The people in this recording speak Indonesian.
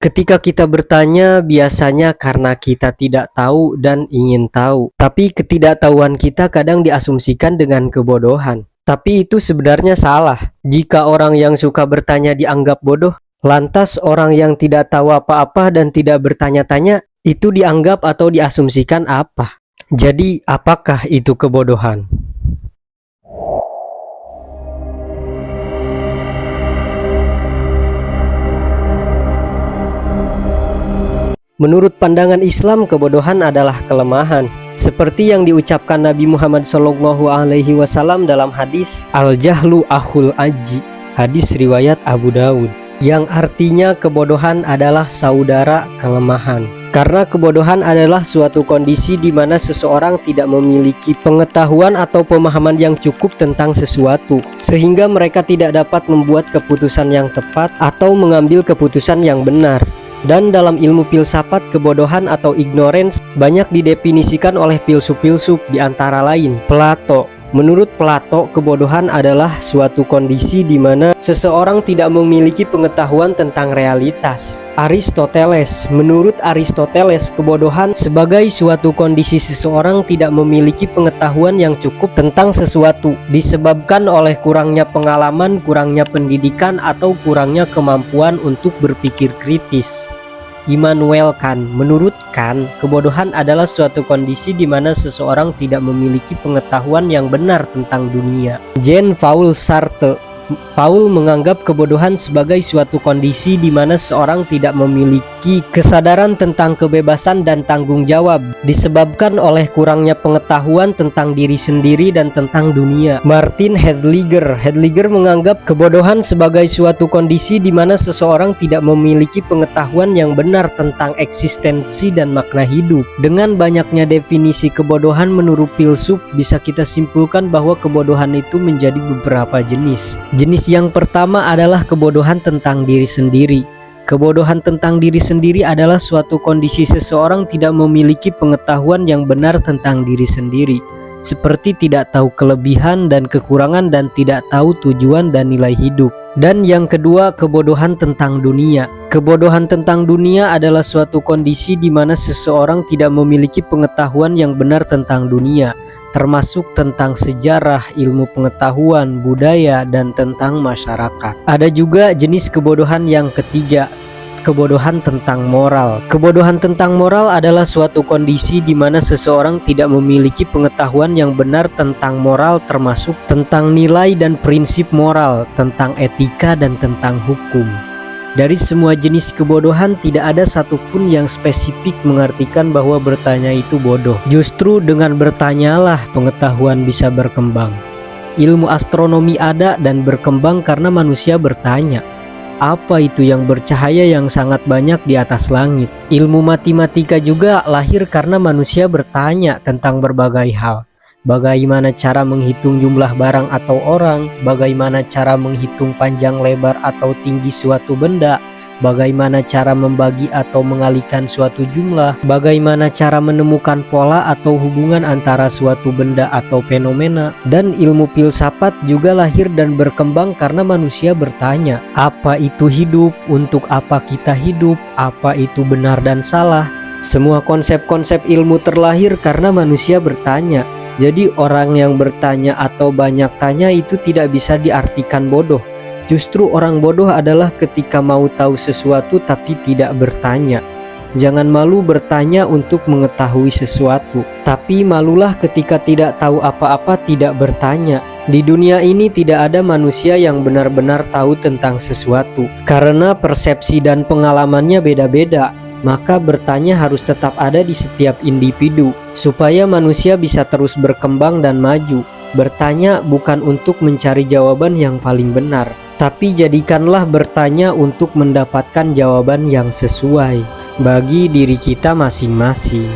Ketika kita bertanya, biasanya karena kita tidak tahu dan ingin tahu. Tapi ketidaktahuan kita kadang diasumsikan dengan kebodohan. Tapi itu sebenarnya salah. Jika orang yang suka bertanya dianggap bodoh, lantas orang yang tidak tahu apa-apa dan tidak bertanya-tanya, itu dianggap atau diasumsikan apa? Jadi, apakah itu kebodohan? Menurut pandangan Islam, kebodohan adalah kelemahan. Seperti yang diucapkan Nabi Muhammad SAW dalam hadis Al-Jahlu Akhul Aji, hadis riwayat Abu Dawud, yang artinya kebodohan adalah saudara kelemahan. Karena kebodohan adalah suatu kondisi di mana seseorang tidak memiliki pengetahuan atau pemahaman yang cukup tentang sesuatu, sehingga mereka tidak dapat membuat keputusan yang tepat atau mengambil keputusan yang benar. Dan dalam ilmu filsafat, kebodohan atau ignorance banyak didefinisikan oleh filsuf-filsuf, di antara lain Plato. Menurut Plato, kebodohan adalah suatu kondisi di mana seseorang tidak memiliki pengetahuan tentang realitas. Aristoteles, menurut Aristoteles, kebodohan sebagai suatu kondisi seseorang tidak memiliki pengetahuan yang cukup tentang sesuatu, disebabkan oleh kurangnya pengalaman, kurangnya pendidikan, atau kurangnya kemampuan untuk berpikir kritis. Immanuel Kant, menurut Kant, kebodohan adalah suatu kondisi di mana seseorang tidak memiliki pengetahuan yang benar tentang dunia. Jean-Paul Sartre, Paul menganggap kebodohan sebagai suatu kondisi di mana seorang tidak memiliki kesadaran tentang kebebasan dan tanggung jawab, disebabkan oleh kurangnya pengetahuan tentang diri sendiri dan tentang dunia. Martin Heidegger menganggap kebodohan sebagai suatu kondisi di mana seseorang tidak memiliki pengetahuan yang benar tentang eksistensi dan makna hidup. Dengan banyaknya definisi kebodohan menurut filsuf, bisa kita simpulkan bahwa kebodohan itu menjadi beberapa jenis. Jenis yang pertama adalah kebodohan tentang diri sendiri. Kebodohan tentang diri sendiri adalah suatu kondisi seseorang tidak memiliki pengetahuan yang benar tentang diri sendiri, seperti tidak tahu kelebihan dan kekurangan dan tidak tahu tujuan dan nilai hidup. Dan yang kedua, kebodohan tentang dunia. Kebodohan tentang dunia adalah suatu kondisi di mana seseorang tidak memiliki pengetahuan yang benar tentang dunia, termasuk tentang sejarah, ilmu pengetahuan, budaya, dan tentang masyarakat. Ada juga jenis kebodohan yang ketiga, kebodohan tentang moral. Kebodohan tentang moral adalah suatu kondisi di mana seseorang tidak memiliki pengetahuan yang benar tentang moral, termasuk tentang nilai dan prinsip moral, tentang etika, dan tentang hukum. Dari semua jenis kebodohan, tidak ada satupun yang spesifik mengartikan bahwa bertanya itu bodoh. Justru dengan bertanyalah pengetahuan bisa berkembang. Ilmu astronomi ada dan berkembang karena manusia bertanya. Apa itu yang bercahaya yang sangat banyak di atas langit? Ilmu matematika juga lahir karena manusia bertanya tentang berbagai hal. Bagaimana cara menghitung jumlah barang atau orang, bagaimana cara menghitung panjang lebar atau tinggi suatu benda, bagaimana cara membagi atau mengalihkan suatu jumlah, bagaimana cara menemukan pola atau hubungan antara suatu benda atau fenomena. Dan ilmu filsafat juga lahir dan berkembang karena manusia bertanya, apa itu hidup, untuk apa kita hidup, apa itu benar dan salah. Semua konsep-konsep ilmu terlahir karena manusia bertanya. Jadi orang yang bertanya atau banyak tanya itu tidak bisa diartikan bodoh. Justru orang bodoh adalah ketika mau tahu sesuatu tapi tidak bertanya. Jangan malu bertanya untuk mengetahui sesuatu, tapi malulah ketika tidak tahu apa-apa tidak bertanya. Di dunia ini tidak ada manusia yang benar-benar tahu tentang sesuatu, karena persepsi dan pengalamannya beda-beda. Maka bertanya harus tetap ada di setiap individu, supaya manusia bisa terus berkembang dan maju. Bertanya bukan untuk mencari jawaban yang paling benar, tapi jadikanlah bertanya untuk mendapatkan jawaban yang sesuai bagi diri kita masing-masing.